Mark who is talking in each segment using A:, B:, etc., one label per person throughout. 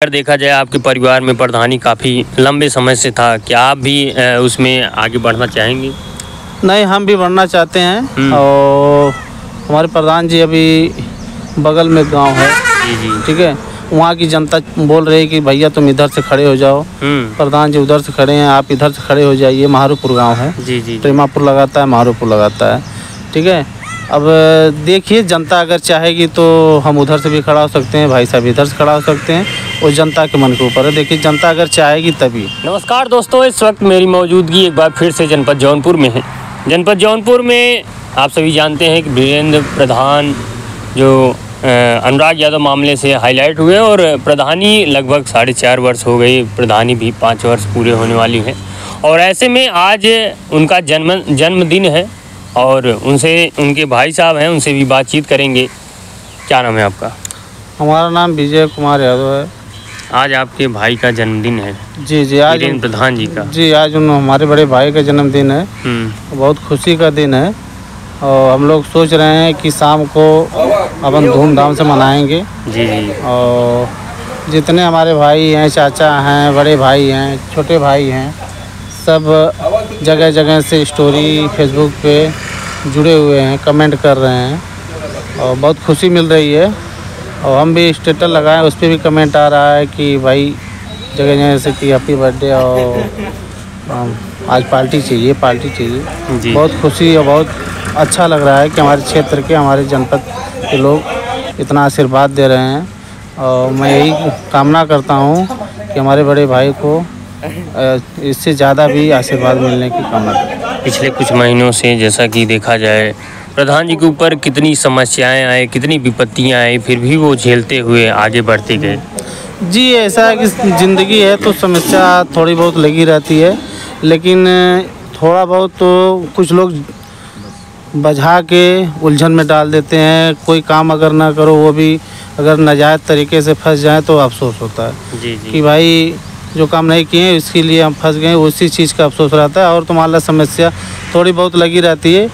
A: अगर देखा जाए आपके परिवार में प्रधानी काफ़ी लंबे समय से था, क्या आप भी उसमें आगे बढ़ना चाहेंगे?
B: नहीं, हम भी बढ़ना चाहते हैं। और हमारे प्रधान जी अभी बगल में गांव है,
A: जी।
B: ठीक है, वहाँ की जनता बोल रही है कि भैया तुम इधर से खड़े हो जाओ। प्रधान जी उधर से खड़े हैं, आप इधर से खड़े हो जाइए। महारूपुर गांव है,
A: जी।
B: प्रेमापुर लगाता है, महारूपुर लगाता है, ठीक है। अब देखिए, जनता अगर चाहेगी तो हम उधर से भी खड़ा हो सकते हैं, भाई साहब इधर से खड़ा हो सकते हैं। वो जनता के मन के ऊपर है। देखिए, जनता अगर चाहेगी तभी।
A: नमस्कार दोस्तों, इस वक्त मेरी मौजूदगी एक बार फिर से जनपद जौनपुर में है। जनपद जौनपुर में आप सभी जानते हैं कि वीरेंद्र प्रधान जो अनुराग यादव मामले से हाईलाइट हुए और प्रधानी लगभग 4.5 वर्ष हो गई, प्रधानी भी 5 वर्ष पूरे होने वाली हैं। और ऐसे में आज उनका जन्मदिन है और उनसे उनके भाई साहब हैं, उनसे भी बातचीत करेंगे। क्या नाम है आपका?
B: हमारा नाम विजय कुमार यादव है।
A: आज आपके भाई का जन्मदिन है?
B: जी, आज
A: वीरेंद्र प्रधान जी का।
B: जी, आज हमारे बड़े भाई का जन्मदिन है। बहुत खुशी का दिन है और हम लोग सोच रहे हैं कि शाम को अपन धूमधाम से मनाएंगे।
A: जी।
B: और जितने हमारे भाई हैं, चाचा हैं, बड़े भाई हैं, छोटे भाई हैं, सब जगह जगह से स्टोरी फेसबुक पे जुड़े हुए हैं, कमेंट कर रहे हैं और बहुत खुशी मिल रही है। और हम भी स्टेटस लगाए, उस पर भी कमेंट आ रहा है कि भाई जगह जगह से कि हैप्पी बर्थडे और आज पार्टी चाहिए। बहुत खुशी और बहुत अच्छा लग रहा है कि हमारे क्षेत्र के, हमारे जनपद के लोग इतना आशीर्वाद दे रहे हैं। और मैं यही कामना करता हूँ कि हमारे बड़े भाई को इससे ज़्यादा भी आशीर्वाद मिलने की कामना करता हूँ।
A: पिछले कुछ महीनों से जैसा कि देखा जाए, प्रधान जी के ऊपर कितनी समस्याएं आई, कितनी विपत्तियां आई, फिर भी वो झेलते हुए आगे बढ़ते गए।
B: जी, ऐसा है कि ज़िंदगी है तो समस्या थोड़ी बहुत लगी रहती है, लेकिन थोड़ा बहुत तो कुछ लोग बझा के उलझन में डाल देते हैं। कोई काम अगर ना करो, वो भी अगर नाजायज़ तरीके से फंस जाए तो अफसोस होता है।
A: जी।
B: कि भाई जो काम नहीं किए इसके लिए हम फंस गए, उसी चीज़ का अफसोस रहता है। और तुम्हारा समस्या थोड़ी बहुत लगी रहती है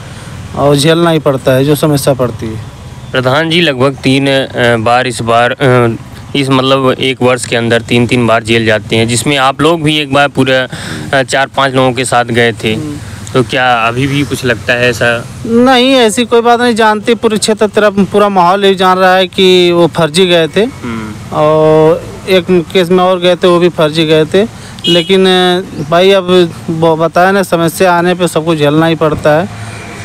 B: और झेलना ही पड़ता है जो समस्या पड़ती है।
A: प्रधान जी लगभग 3 बार इस मतलब 1 वर्ष के अंदर 3 बार जेल जाते हैं, जिसमें आप लोग भी एक बार पूरे 4-5 लोगों के साथ गए थे। तो क्या अभी भी कुछ लगता है ऐसा?
B: नहीं, ऐसी कोई बात नहीं। जानते पूरे क्षेत्र तरफ पूरा माहौल ये जान रहा है कि वो फर्जी गए थे। और एक केस में और गए थे, वो भी फर्जी गए थे। लेकिन भाई अब बताया ना, समस्या आने पे सबको झेलना ही पड़ता है।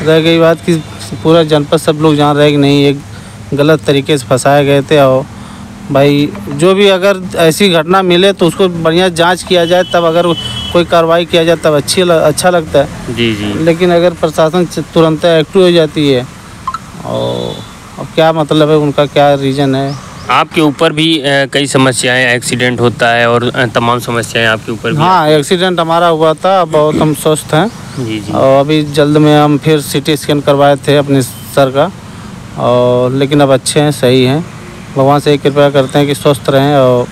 B: रह गई बात कि पूरा जनपद सब लोग जान रहे हैं कि नहीं, एक गलत तरीके से फंसाए गए थे। और भाई जो भी अगर ऐसी घटना मिले तो उसको बढ़िया जांच किया जाए, तब अगर कोई कार्रवाई किया जाए तब अच्छा लगता है।
A: जी।
B: लेकिन अगर प्रशासन तुरंत एक्टिव हो जाती है, और अब क्या मतलब है, उनका क्या रीज़न है।
A: आपके ऊपर भी कई समस्याएं, एक्सीडेंट होता है और तमाम समस्याएं आपके ऊपर भी।
B: हाँ, एक्सीडेंट हमारा हुआ था, बहुत हम स्वस्थ हैं।
A: जी।
B: और अभी जल्द में हम फिर CT स्कैन करवाए थे अपने सर का, और लेकिन अब अच्छे हैं, सही हैं। भगवान से कृपया करते हैं कि स्वस्थ रहें और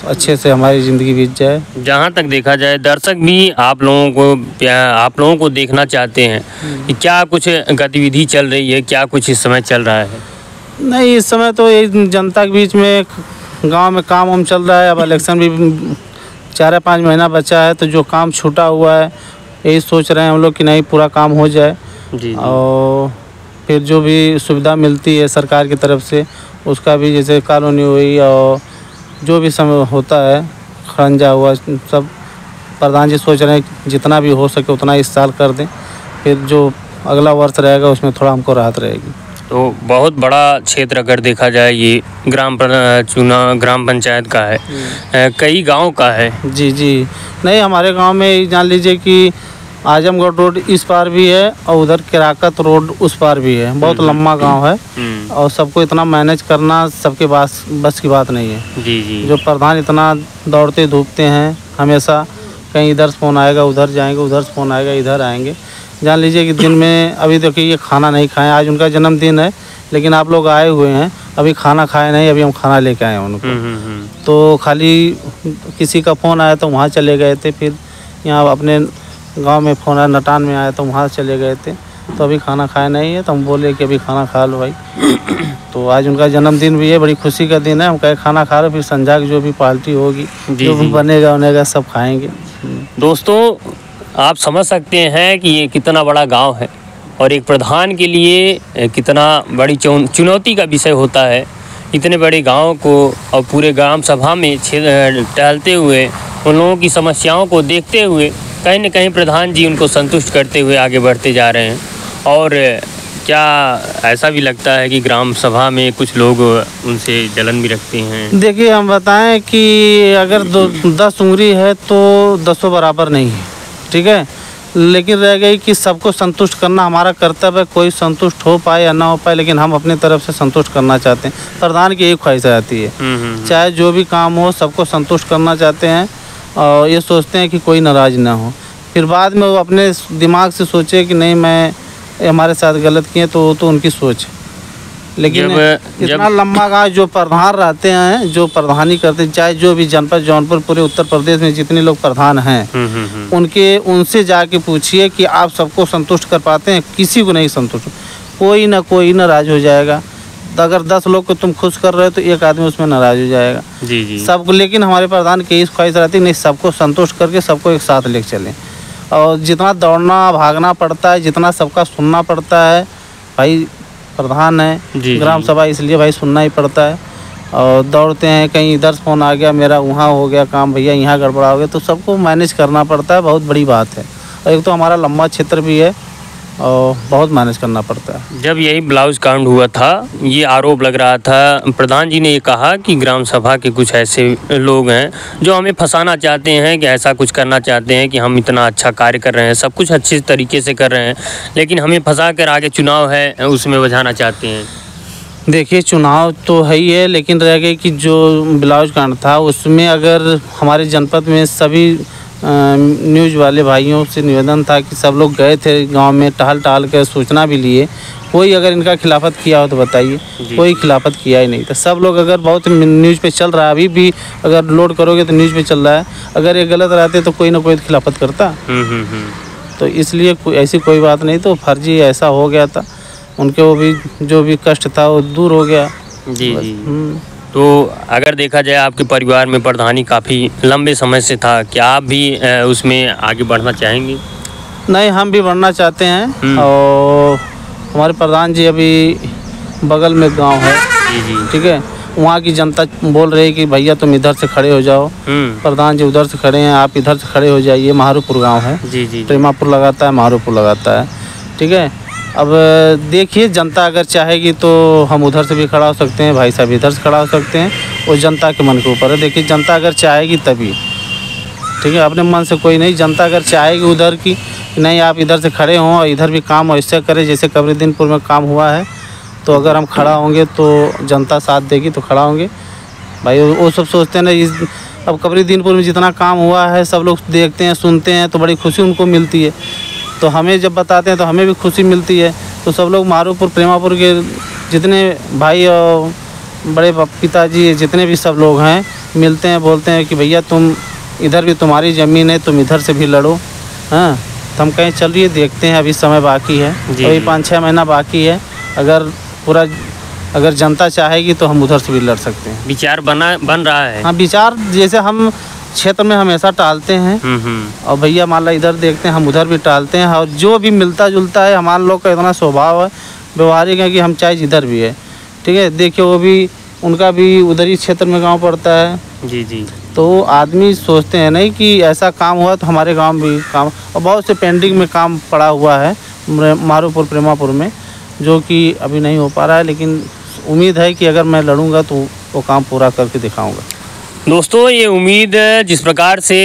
B: अच्छे से हमारी ज़िंदगी बीत जाए।
A: जहाँ तक देखा जाए, दर्शक भी आप लोगों को देखना चाहते हैं कि क्या कुछ गतिविधि चल रही है, क्या कुछ इस समय चल रहा है?
B: नहीं, इस समय तो ये जनता के बीच में गांव में काम चल रहा है। अब इलेक्शन भी 4-5 महीना बचा है, तो जो काम छूटा हुआ है यही सोच रहे हैं हम लोग कि नहीं, पूरा काम हो जाए।
A: जी।
B: और फिर जो भी सुविधा मिलती है सरकार की तरफ से, उसका भी, जैसे कॉलोनी हुई और जो भी समय होता है, खरंजा हुआ, सब प्रधान जी सोच रहे हैं जितना भी हो सके उतना इस साल कर दें। फिर जो अगला वर्ष रहेगा उसमें थोड़ा हमको राहत रहेगी।
A: तो बहुत बड़ा क्षेत्र अगर देखा जाए, ये ग्राम पंचायत का है, कई गांव का है। जी।
B: नहीं, हमारे गांव में जान लीजिए कि आजमगढ़ रोड इस पार भी है और उधर किराकत रोड उस पार भी है। बहुत लंबा गांव है और सबको इतना मैनेज करना सबके बस की बात नहीं है।
A: जी।
B: जो प्रधान इतना दौड़ते धूपते हैं, हमेशा कहीं इधर से फ़ोन आएगा उधर जाएंगे, उधर से फ़ोन आएगा इधर आएंगे। जान लीजिए कि दिन में अभी देखिए ये खाना नहीं खाएं, आज उनका जन्मदिन है, लेकिन आप लोग आए हुए हैं, अभी खाना खाए नहीं, अभी हम खाना लेके आए हैं उनको। तो खाली किसी का फ़ोन आया तो वहाँ चले गए थे, फिर यहाँ अपने गांव में फ़ोन आया, नटान में आया तो वहाँ चले गए थे, तो अभी खाना खाया नहीं है। तो हम बोले कि अभी खाना खा लो भाई। तो आज उनका जन्मदिन भी है, बड़ी खुशी का दिन है। हम कहे खाना खा रहे, फिर संध्या की जो भी पार्टी होगी, जो भी बनेगा उनेगा सब खाएंगे।
A: दोस्तों, आप समझ सकते हैं कि ये कितना बड़ा गांव है और एक प्रधान के लिए कितना बड़ी चुनौती का विषय होता है। इतने बड़े गांव को और पूरे ग्राम सभा में टहलते हुए उन लोगों की समस्याओं को देखते हुए कहीं न कहीं प्रधान जी उनको संतुष्ट करते हुए आगे बढ़ते जा रहे हैं। और क्या ऐसा भी लगता है कि ग्राम सभा में कुछ लोग उनसे जलन भी रखते हैं?
B: देखिए, हम बताएं कि अगर 10 उंगली है तो 10 बराबर नहीं है, ठीक है। लेकिन रह गई कि सबको संतुष्ट करना हमारा कर्तव्य है। कोई संतुष्ट हो पाए या ना हो पाए, लेकिन हम अपनी तरफ से संतुष्ट करना चाहते हैं। प्रधान की यही ख्वाहिश आती है, चाहे जो भी काम हो सबको संतुष्ट करना चाहते हैं और ये सोचते हैं कि कोई नाराज़ ना हो। फिर बाद में वो अपने दिमाग से सोचे कि नहीं, मैं हमारे साथ गलत किए, तो वो तो उनकी सोच है। लेकिन इतना लंबा गाँव जो प्रधान रहते हैं, जो प्रधानी करते हैं, चाहे जो भी जनपद जौनपुर पूरे उत्तर प्रदेश में जितने लोग प्रधान हैं, उनसे जाके पूछिए कि आप सबको संतुष्ट कर पाते हैं? किसी को नहीं संतुष्ट, कोई नाराज हो जाएगा। अगर 10 लोग को तुम खुश कर रहे हो तो एक आदमी उसमें नाराज हो जाएगा।
A: जी।
B: सबको, लेकिन हमारे प्रधान की इस ख्वाहिश रहती है नहीं, सबको संतुष्ट करके सबको एक साथ लेके चलें। और जितना दौड़ना भागना पड़ता है, जितना सबका सुनना पड़ता है, भाई प्रधान है ग्राम सभा, इसलिए भाई सुनना ही पड़ता है। और दौड़ते हैं, कहीं इधर फ़ोन आ गया, मेरा वहाँ हो गया काम, भैया यहाँ गड़बड़ा हो गया, तो सबको मैनेज करना पड़ता है। बहुत बड़ी बात है। और एक तो हमारा लंबा क्षेत्र भी है और बहुत मैनेज करना पड़ता है।
A: जब यही ब्लाउज कांड हुआ था, ये आरोप लग रहा था, प्रधान जी ने ये कहा कि ग्राम सभा के कुछ ऐसे लोग हैं जो हमें फंसाना चाहते हैं, कि ऐसा कुछ करना चाहते हैं कि हम इतना अच्छा कार्य कर रहे हैं, सब कुछ अच्छे तरीके से कर रहे हैं, लेकिन हमें फंसा कर आगे चुनाव है उसमें बझाना चाहते हैं।
B: देखिए, चुनाव तो है ही है, लेकिन रह गई कि जो ब्लाउज कांड था उसमें अगर हमारे जनपद में सभी न्यूज़ वाले भाइयों से निवेदन था कि सब लोग गए थे गांव में, टहल कर सूचना भी लिए, कोई अगर इनका खिलाफत किया हो तो बताइए। कोई खिलाफत किया ही नहीं था। सब लोग, अगर बहुत न्यूज़ पे चल रहा है, अभी भी अगर लोड करोगे तो न्यूज़ पे चल रहा है, अगर ये गलत रहते तो कोई ना कोई खिलाफत करता। तो इसलिए ऐसी कोई बात नहीं, तो फर्जी ऐसा हो गया था, उनके वो भी जो भी कष्ट था वो दूर हो गया।
A: जी। तो अगर देखा जाए, आपके परिवार में प्रधानी काफ़ी लंबे समय से था, क्या आप भी उसमें आगे बढ़ना चाहेंगे?
B: नहीं, हम भी बढ़ना चाहते हैं। और हमारे प्रधान जी अभी बगल में गांव है,
A: जी,
B: ठीक है, वहाँ की जनता बोल रही है कि भैया तुम इधर से खड़े हो जाओ। प्रधान जी उधर से खड़े हैं, आप इधर से खड़े हो जाइए। महारूपुर गाँव है,
A: जी।
B: प्रेमापुर लगाता है, महारूपुर लगाता है, ठीक है। अब देखिए, जनता अगर चाहेगी तो हम उधर से भी खड़ा हो सकते हैं, भाई साहब इधर से खड़ा हो सकते हैं, वो जनता के मन के ऊपर है। देखिए, जनता अगर चाहेगी तभी, ठीक है, अपने मन से कोई नहीं। जनता अगर चाहेगी उधर की नहीं, आप इधर से खड़े हों और इधर भी काम ऐसे करें जैसे कबरीदीनपुर में काम हुआ है, तो अगर हम खड़ा होंगे तो जनता साथ देगी तो खड़ा होंगे। भाई वो सब सोचते हैं ना, अब कबरीदीनपुर में जितना काम हुआ है सब लोग देखते हैं, सुनते हैं, तो बड़ी खुशी उनको मिलती है। तो हमें जब बताते हैं तो हमें भी खुशी मिलती है। तो सब लोग महारूपुर प्रेमापुर के जितने भाई और बड़े पिताजी जितने भी सब लोग हैं मिलते हैं, बोलते हैं कि भैया तुम इधर भी तुम्हारी ज़मीन है, तुम इधर से भी लड़ो। हाँ, तो हम कहीं चलिए देखते हैं, अभी समय बाकी है, अभी 5-6 महीना बाकी है। अगर जनता चाहेगी तो हम उधर से भी लड़ सकते हैं।
A: विचार बन रहा है।
B: हाँ, विचार जैसे हम क्षेत्र में हमेशा टालते हैं और भैया मान लो इधर देखते हैं, हम उधर भी टालते हैं। और जो भी मिलता जुलता है, हमारे लोग का इतना स्वभाव है, व्यवहारिक है कि हम चाहे जिधर भी है, ठीक है। देखिए, वो भी उनका भी उधर ही क्षेत्र में गांव पड़ता है।
A: जी।
B: तो आदमी सोचते हैं नहीं कि ऐसा काम हुआ तो हमारे गांव भी काम, और बहुत से पेंडिंग में काम पड़ा हुआ है महारूपुर प्रेमापुर में, जो कि अभी नहीं हो पा रहा है। लेकिन उम्मीद है कि अगर मैं लड़ूंगा तो वो काम पूरा करके दिखाऊंगा।
A: दोस्तों, ये उम्मीद जिस प्रकार से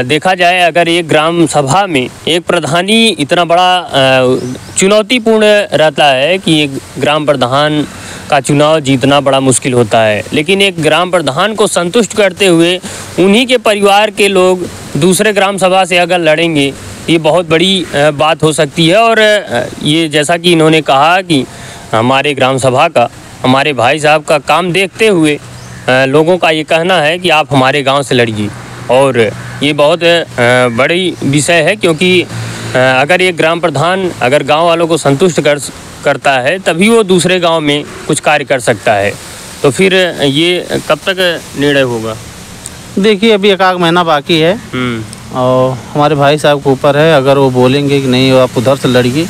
A: देखा जाए, अगर एक ग्राम सभा में एक प्रधानी इतना बड़ा चुनौतीपूर्ण रहता है कि एक ग्राम प्रधान का चुनाव जीतना बड़ा मुश्किल होता है, लेकिन एक ग्राम प्रधान को संतुष्ट करते हुए उन्हीं के परिवार के लोग दूसरे ग्राम सभा से अगर लड़ेंगे, ये बहुत बड़ी बात हो सकती है। और ये जैसा कि इन्होंने कहा कि हमारे ग्राम सभा का, हमारे भाई साहब का काम देखते हुए लोगों का ये कहना है कि आप हमारे गांव से लड़िए। और ये बहुत बड़ी विषय है, क्योंकि अगर एक ग्राम प्रधान अगर गांव वालों को संतुष्ट करता है तभी वो दूसरे गांव में कुछ कार्य कर सकता है। तो फिर ये कब तक निर्णय होगा?
B: देखिए अभी एक आध महीना बाकी है और हमारे भाई साहब के ऊपर है। अगर वो बोलेंगे कि नहीं आप उधर से लड़िए,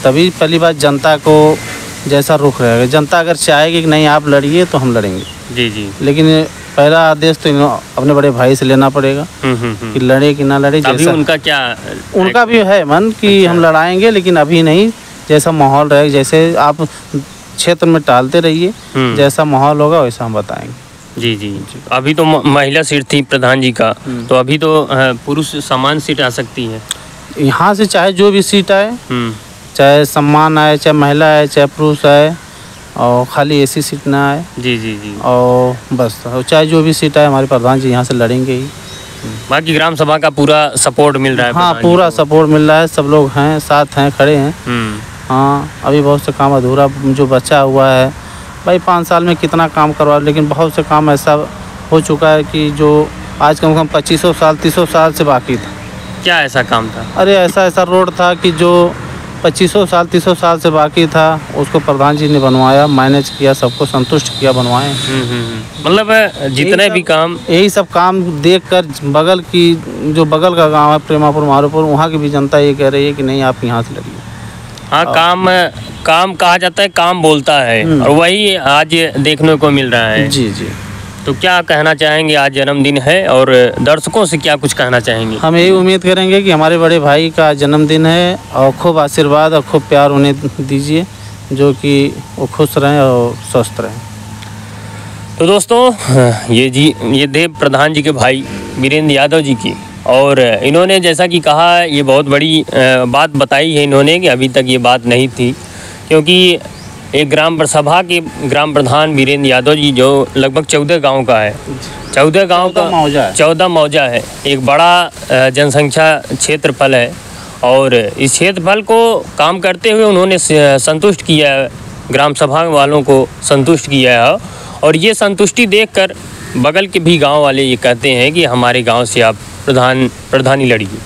B: तभी पहली बात जनता को जैसा रुख रहेगा। जनता अगर चाहेगी कि नहीं आप लड़िए तो हम लड़ेंगे।
A: जी जी।
B: लेकिन पहला आदेश तो अपने बड़े भाई से लेना पड़ेगा कि लड़े कि ना लड़े।
A: अभी उनका क्या?
B: उनका भी है मन कि हम लड़ाएंगे, लेकिन अभी नहीं। जैसा माहौल रहेगा, जैसे आप क्षेत्र में टालते रहिए, जैसा माहौल होगा वैसा हम बताएंगे।
A: जी जी। अभी तो महिला सीट थी प्रधान जी का, तो अभी तो पुरुष समान सीट आ सकती है
B: यहाँ से। चाहे जो भी सीट आए, चाहे सम्मान आए, चाहे महिला आए, चाहे पुरुष आए, और खाली ऐसी सीट ना आए।
A: जी जी जी।
B: और बस चाहे जो भी सीट आए हमारे प्रधान जी यहाँ से लड़ेंगे ही।
A: बाकी ग्राम सभा का पूरा सपोर्ट मिल रहा है?
B: हाँ पूरा सपोर्ट मिल रहा है, सब लोग हैं साथ हैं, खड़े हैं। हाँ अभी बहुत से काम अधूरा जो बचा हुआ है भाई, 5 साल में कितना काम करवा, लेकिन बहुत से काम ऐसा हो चुका है कि जो आज कम से कम 2500 साल 300 साल से बाकी था।
A: क्या ऐसा काम था? अरे
B: ऐसा रोड था कि जो 2500 साल 300 साल से बाकी था, उसको प्रधान जी ने बनवाया, मैनेज किया, सबको संतुष्ट किया, बनवाए।
A: मतलब जितने भी काम,
B: यही सब काम देखकर बगल की जो बगल का गांव है प्रेमापुर मारूपुर, वहाँ की भी जनता ये कह रही है कि नहीं आप यहाँ से लड़िए।
A: हाँ काम कहा जाता है, काम बोलता है, और वही आज देखने को मिल रहा है।
B: जी जी।
A: तो क्या कहना चाहेंगे? आज जन्मदिन है और दर्शकों से क्या कुछ कहना चाहेंगे?
B: हम यही उम्मीद करेंगे कि हमारे बड़े भाई का जन्मदिन है और खूब आशीर्वाद और खूब प्यार उन्हें दीजिए, जो कि वो खुश रहें और स्वस्थ रहें।
A: तो दोस्तों ये देव प्रधान जी के भाई वीरेंद्र यादव जी की, और इन्होंने जैसा कि कहा ये बहुत बड़ी बात बताई है इन्होंने कि अभी तक ये बात नहीं थी, क्योंकि एक ग्राम सभा के ग्राम प्रधान वीरेंद्र यादव जी जो लगभग 14 गांव का है, 14 गांव का 14 मौजा है, एक बड़ा जनसंख्या क्षेत्रफल है, और इस क्षेत्रफल को काम करते हुए उन्होंने संतुष्ट किया है, ग्राम सभा वालों को संतुष्ट किया है। और ये संतुष्टि देखकर बगल के भी गांव वाले ये कहते हैं कि हमारे गांव से आप प्रधानी लड़िए।